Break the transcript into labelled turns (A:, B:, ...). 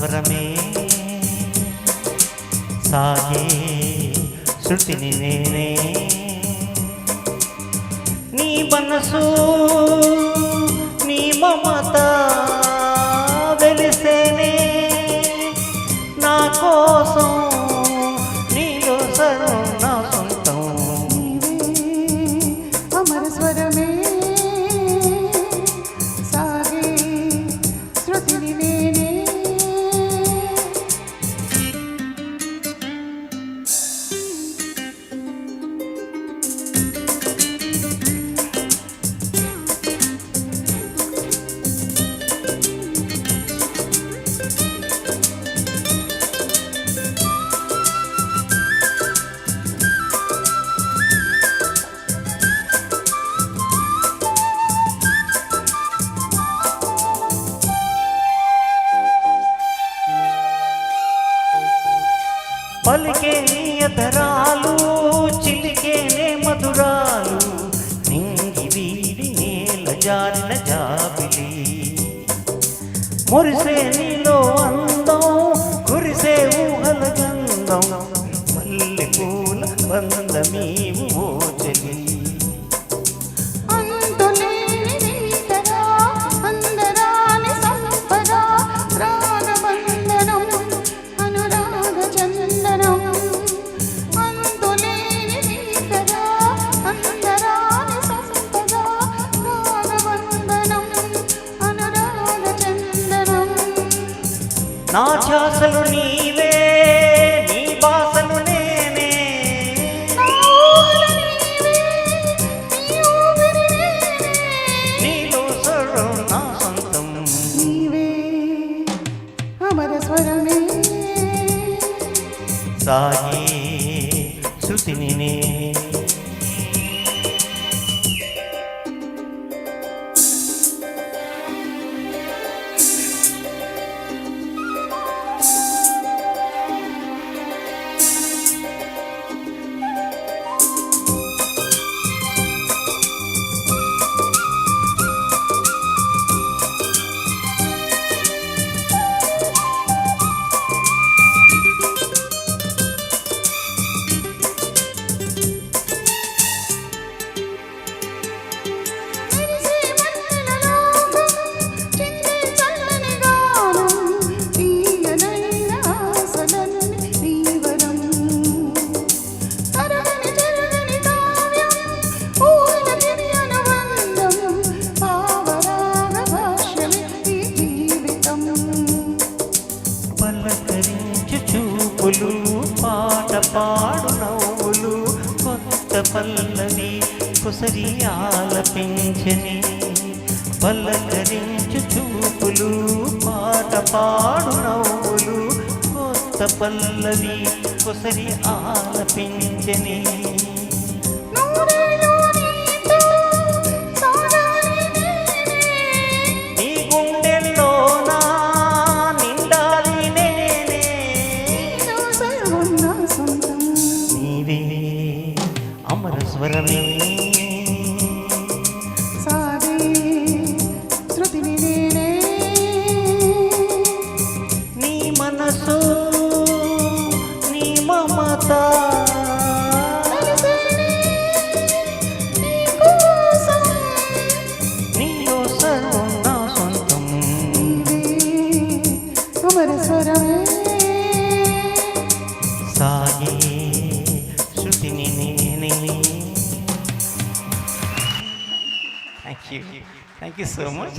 A: స్వరమే సాగే శృతిని నేనే నీ మనసు నీ మమత వెలిసేనే నా కోసం నీలో సర్వం నా సొంతం
B: అమర స్వరమే సాగే శృతిని నేనే
A: పలికే నియతరాలు చిలికేనే మధురాలు నింగి వీడి నేల జారిన జాబిలి మురిసే నీలో అందం కురిసే ఊహల గంధం మల్లె పూల బంధమీవు ఓ చెలి నా ధ్యాసలు నీవే నీ బాసలు నేనే నీలో సర్వం నా సొంతం
B: నీవే అమర స్వరమే
A: సాగే శృతిని నేనే పలకరించు చూపులు పాట పాడు నవ్వులు కొత్త పల్లవి కుసరి ఆలపించని పలకరించు చూపులు పాట పాడు నవ్వులు కొత్త పల్లవి కుసరి ఆలపించని అమర స్వరమే
B: సాగే శృతిని నేనే
A: నీ మనసు నీ మమత నీలో సర్వం నా సొంతం
B: అమర స్వరమే
A: సాగే శృతిని నేనే Thank you so much.